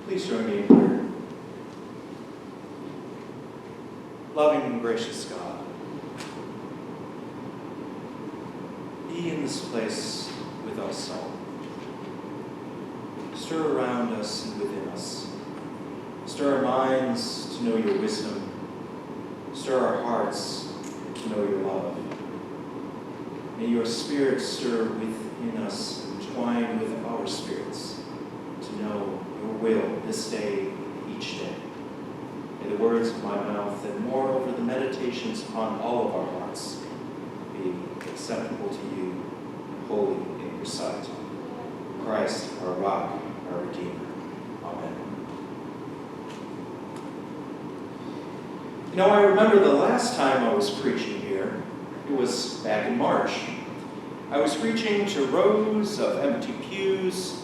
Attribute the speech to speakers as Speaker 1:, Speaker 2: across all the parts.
Speaker 1: Please join me in prayer. Loving and gracious God, be in this place with us all. Stir around us and within us. Stir our minds to know your wisdom. Stir our hearts to know your love. May your Spirit stir within us and twine with our spirits to know your will this day and each day. May the words of my mouth and moreover the meditations upon all of our hearts be acceptable to you and holy in your sight. Christ, our rock, our Redeemer. Amen. You know, I remember the last time I was preaching here. It was back in March. I was preaching to rows of empty pews,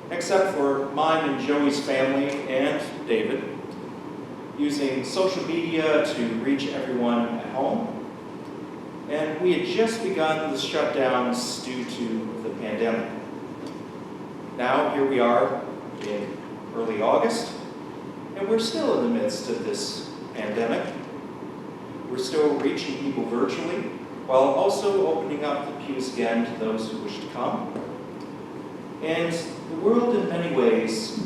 Speaker 1: except for mine and Joey's family and David, using social media to reach everyone at home. And we had just begun the shutdowns due to the pandemic. Now, here we are in early August, and we're still in the midst of this pandemic. We're still reaching people virtually, while also opening up the pews again to those who wish to come. And the world, in many ways,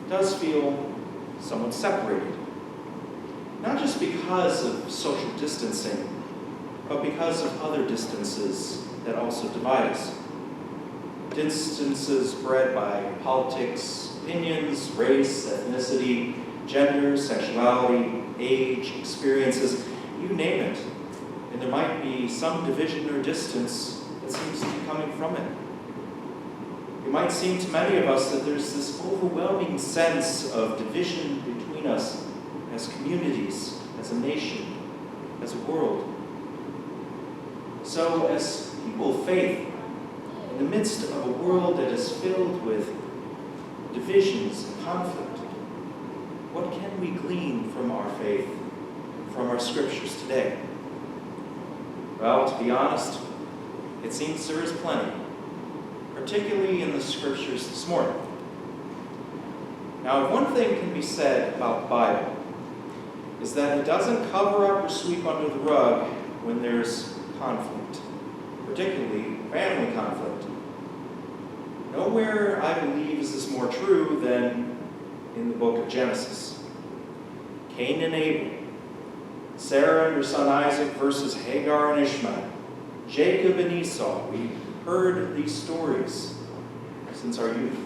Speaker 1: does feel somewhat separated. Not just because of social distancing, but because of other distances that also divide us. Distances bred by politics, opinions, race, ethnicity, gender, sexuality, age, experiences, you name it. And there might be some division or distance that seems to be coming from it. It might seem to many of us that there's this overwhelming sense of division between us as communities, as a nation, as a world. So as people of faith, in the midst of a world that is filled with divisions and conflict, what can we glean from our faith, from our scriptures today? Well, to be honest, it seems there is plenty, particularly in the scriptures this morning. Now, if one thing can be said about the Bible, is that it doesn't cover up or sweep under the rug when there's conflict, particularly family conflict. Nowhere, I believe, is this more true than in the book of Genesis. Cain and Abel, Sarah and her son Isaac versus Hagar and Ishmael, Jacob and Esau. We heard these stories since our youth.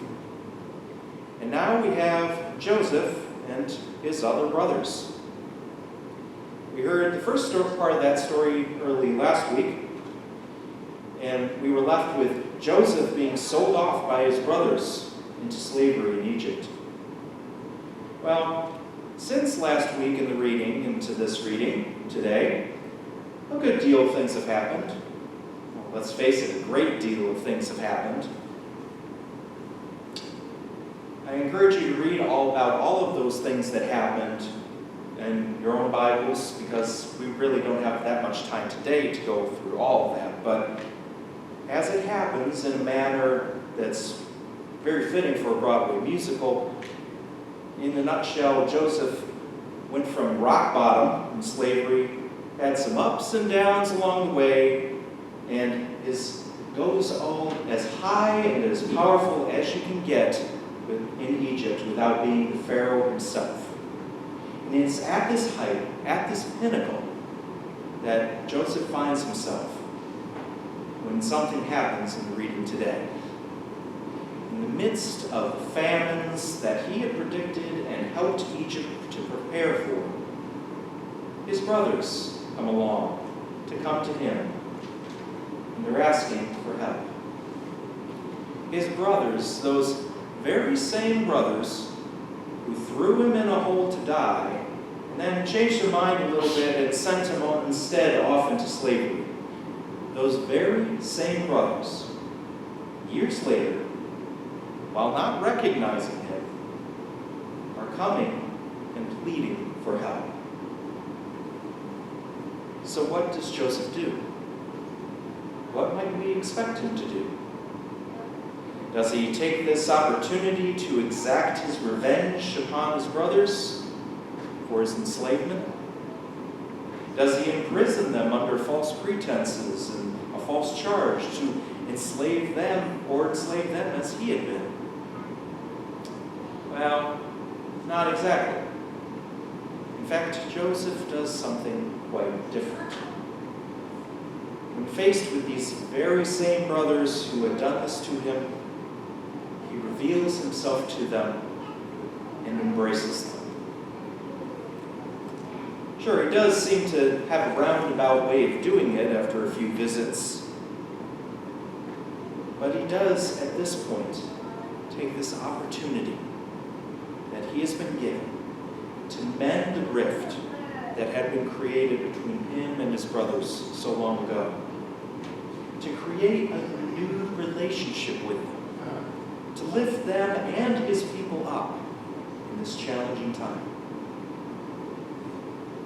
Speaker 1: And now we have Joseph and his other brothers. We heard the first part of that story early last week, and we were left with Joseph being sold off by his brothers into slavery in Egypt. Well, since last week in the reading, into this reading today, a good deal of things have happened. Well, let's face it, a great deal of things have happened. I encourage you to read all about all of those things that happened in your own Bibles, because we really don't have that much time today to go through all of that. But as it happens in a manner that's very fitting for a Broadway musical, in a nutshell, Joseph went from rock bottom in slavery, had some ups and downs along the way, and goes all as high and as powerful as you can get in Egypt without being the Pharaoh himself. And it's at this height, at this pinnacle, that Joseph finds himself when something happens in the reading today. In the midst of the famines that he had predicted and helped Egypt to prepare for, his brothers come along to come to him, and they're asking for help. His brothers, those very same brothers who threw him in a hole to die, and then changed their mind a little bit and sent him instead off into slavery. Those very same brothers, years later, while not recognizing him, are coming and pleading for help. So what does Joseph do? What might we expect him to do? Does he take this opportunity to exact his revenge upon his brothers for his enslavement? Does he imprison them under false pretenses and a false charge to enslave them as he had been? Well, not exactly. In fact, Joseph does something quite different. When faced with these very same brothers who had done this to him, he reveals himself to them and embraces them. Sure, he does seem to have a roundabout way of doing it after a few visits, but he does, at this point, take this opportunity that he has been given to mend the rift that had been created between him and his brothers so long ago, to create a renewed relationship with them, to lift them and his people up in this challenging time.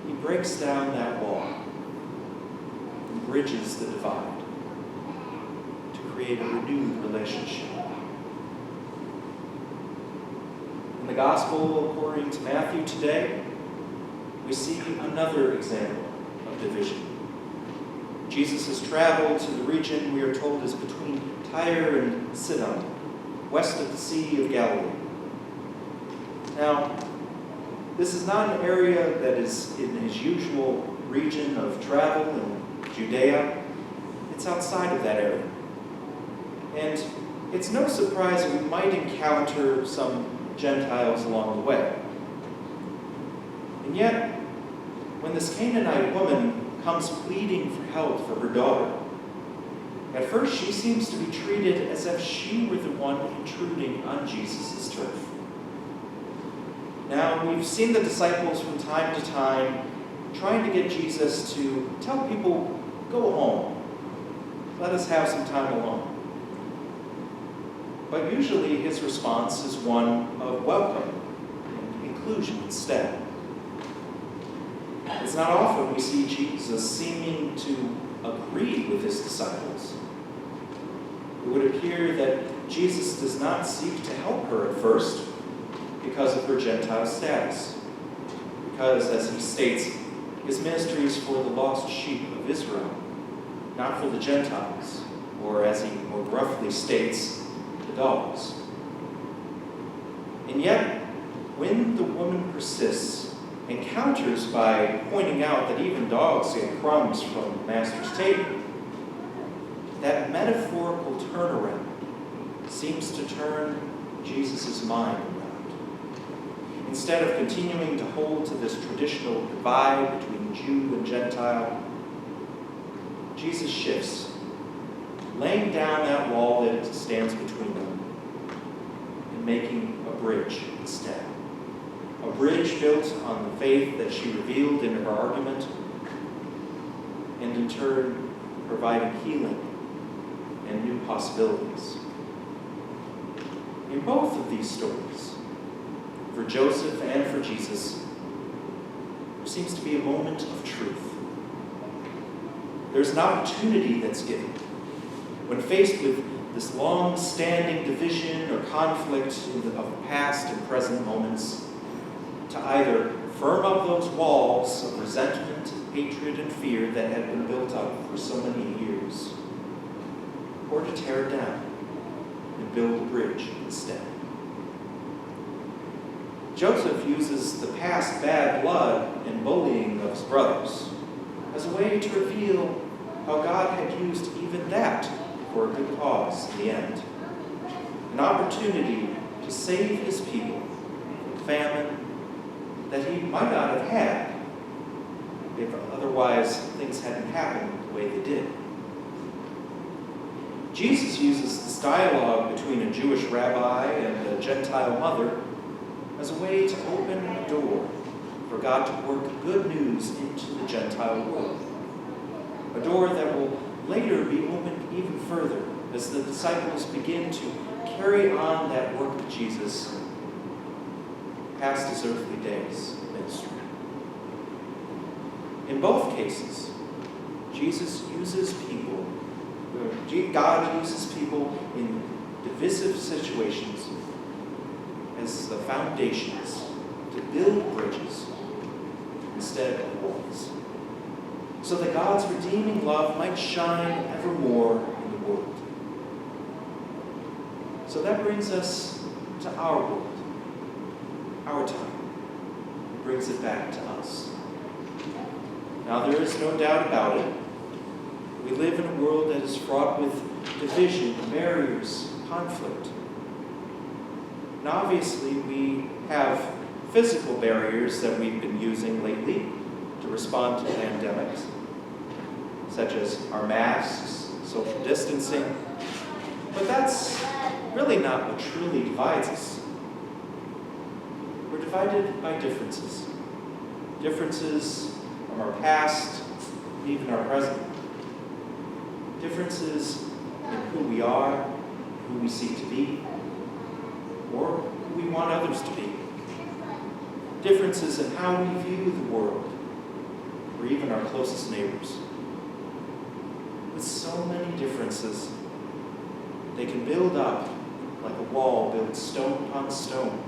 Speaker 1: He breaks down that wall and bridges the divide to create a renewed relationship. In the Gospel according to Matthew today, we see another example of division. Jesus has traveled to the region we are told is between Tyre and Sidon, west of the Sea of Galilee. Now, this is not an area that is in his usual region of travel in Judea. It's outside of that area. And it's no surprise that we might encounter some Gentiles along the way. And yet, when this Canaanite woman comes pleading for help for her daughter, at first she seems to be treated as if she were the one intruding on Jesus' turf. Now, we've seen the disciples from time to time trying to get Jesus to tell people, go home. Let us have some time alone. But usually his response is one of welcome and inclusion instead. It's not often we see Jesus seeming to agree with his disciples. It would appear that Jesus does not seek to help her at first because of her Gentile status. Because, as he states, his ministry is for the lost sheep of Israel, not for the Gentiles, or as he more roughly states, the dogs. And yet, when the woman persists and counters by pointing out that even dogs get crumbs from the master's table, that metaphorical turnaround seems to turn Jesus' mind around. Instead of continuing to hold to this traditional divide between Jew and Gentile, Jesus shifts, laying down that wall that stands between them and making a bridge instead. A bridge built on the faith that she revealed in her argument, and in turn providing healing and new possibilities. In both of these stories, for Joseph and for Jesus, there seems to be a moment of truth. There's an opportunity that's given when faced with this long-standing division or conflict of past and present moments, to either firm up those walls of resentment, hatred, and fear that had been built up for so many years, or to tear it down and build a bridge instead. Joseph uses the past bad blood and bullying of his brothers as a way to reveal how God had used even that for a good cause in the end. An opportunity to save his people from famine that he might not have had if otherwise things hadn't happened the way they did. Jesus uses this dialogue between a Jewish rabbi and a Gentile mother as a way to open a door for God to work good news into the Gentile world. A door that will later be opened even further as the disciples begin to carry on that work of Jesus past his earthly days of ministry. In both cases, God uses people in divisive situations as the foundations to build bridges instead of walls, so that God's redeeming love might shine evermore in the world. So that brings us to our world, our time. It brings it back to us. Now, there is no doubt about it. We live in a world that is fraught with division, barriers, conflict. And obviously, we have physical barriers that we've been using lately to respond to pandemics, such as our masks, social distancing. But that's really not what truly divides us. We're divided by differences. Differences from our past, and even our present. Differences in who we are, who we seek to be, or who we want others to be. Differences in how we view the world, or even our closest neighbors. With so many differences, they can build up like a wall built stone upon stone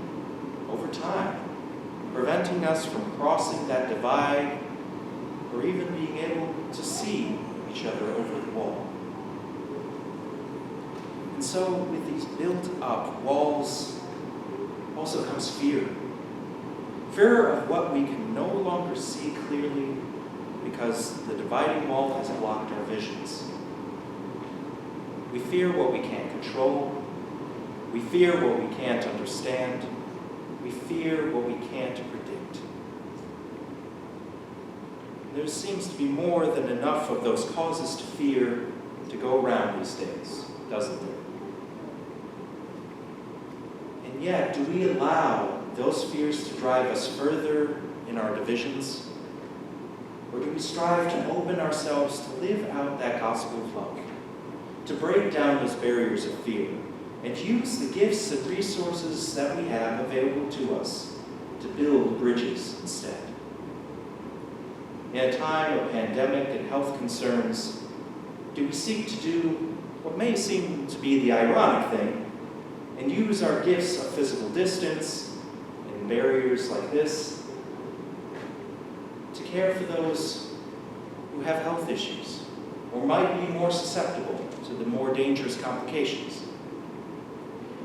Speaker 1: over time, preventing us from crossing that divide or even being able to see each other over the wall. And so with these built up walls also comes fear. Fear of what we can no longer see clearly because the dividing wall has blocked our visions. We fear what we can't control. We fear what we can't understand. We fear what we can't predict. There seems to be more than enough of those causes to fear to go around these days, doesn't there? And yet, do we allow those fears to drive us further in our divisions? Or do we strive to open ourselves to live out that gospel of love, to break down those barriers of fear, and use the gifts and resources that we have available to us to build bridges instead? In a time of pandemic and health concerns, do we seek to do what may seem to be the ironic thing and use our gifts of physical distance and barriers like this to care for those who have health issues or might be more susceptible to the more dangerous complications?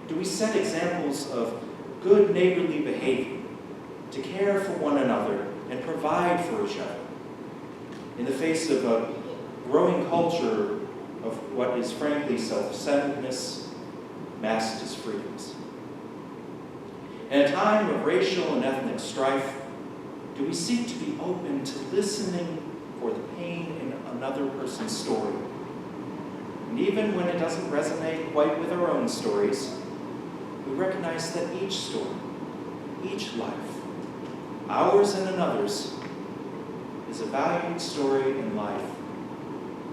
Speaker 1: Do we set examples of good neighborly behavior to care for one another and provide for each other in the face of a growing culture of what is frankly self-centeredness masked as freedoms? In a time of racial and ethnic strife, do we seek to be open to listening for the pain in another person's story? And even when it doesn't resonate quite with our own stories, we recognize that each story, each life, ours and another's, is a valued story and life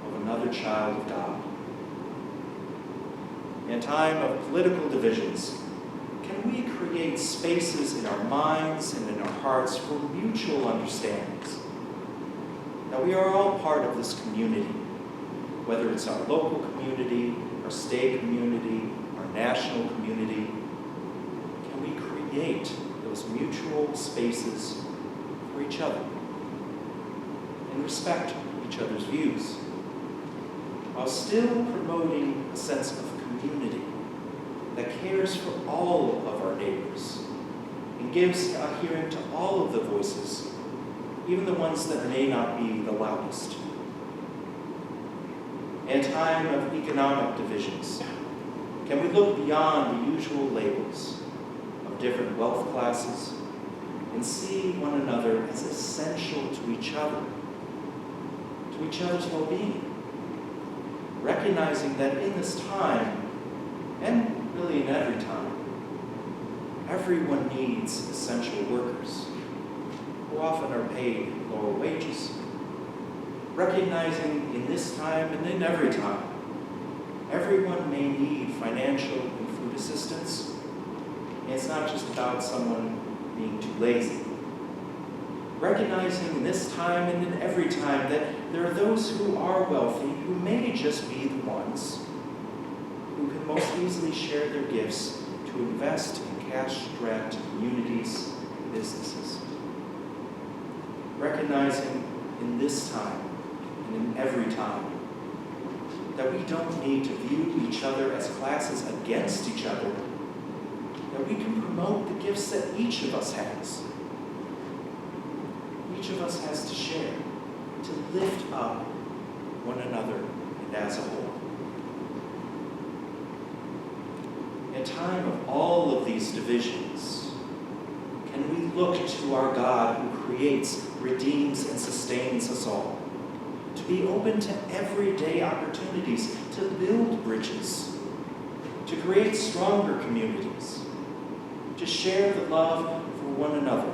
Speaker 1: of another child of God. In a time of political divisions, can we create spaces in our minds and in our hearts for mutual understandings? That we are all part of this community, whether it's our local community, our state community, our national community. Can we create those mutual spaces for each other and respect each other's views, while still promoting a sense of community that cares for all of our neighbors and gives a hearing to all of the voices, even the ones that may not be the loudest? In a time of economic divisions, can we look beyond the usual labels of different wealth classes and see one another as essential to each other's well-being? Recognizing that in this time, and really in every time, everyone needs essential workers who often are paid lower wages. Recognizing in this time and in every time, everyone may need financial and food assistance, and it's not just about someone being too lazy. Recognizing in this time and in every time that there are those who are wealthy who may just be the ones who who can most easily share their gifts to invest in cash-strapped communities and businesses. Recognizing in this time and in every time that we don't need to view each other as classes against each other, that we can promote the gifts that each of us has. Each of us has to share, to lift up one another and as a whole. In a time of all of these divisions, can we look to our God who creates, redeems, and sustains us all, to be open to everyday opportunities to build bridges, to create stronger communities, to share the love for one another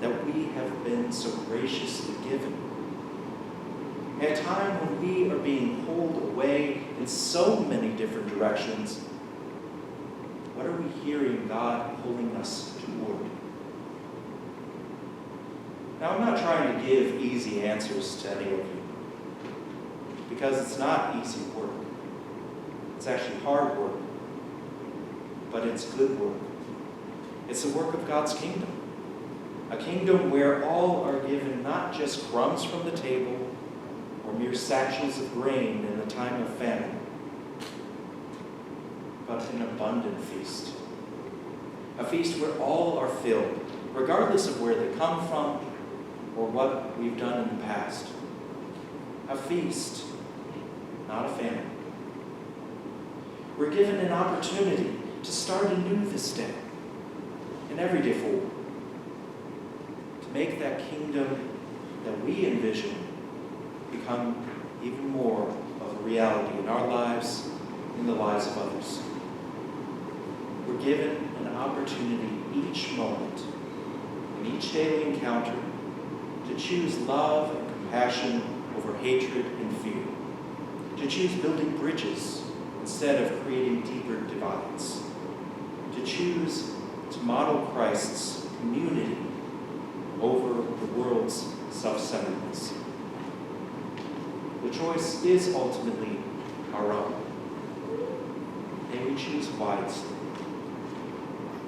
Speaker 1: that we have been so graciously given. At a time when we are being pulled away in so many different directions, what are we hearing God pulling us toward? Now, I'm not trying to give easy answers to any of you, because it's not easy work. It's actually hard work, but it's good work. It's the work of God's kingdom, a kingdom where all are given not just crumbs from the table or mere satchels of grain in a time of famine, but an abundant feast. A feast where all are filled, regardless of where they come from or what we've done in the past. A feast, not a famine. We're given an opportunity to start anew this day and every day forward, to make that kingdom that we envision become even more of a reality in our lives, in the lives of others. We're given an opportunity each moment, in each daily encounter, to choose love and compassion over hatred and fear, to choose building bridges instead of creating deeper divides, to choose to model Christ's community over the world's self-centeredness. The choice is ultimately our own. May we choose wisely,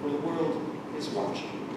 Speaker 1: for the world is watching.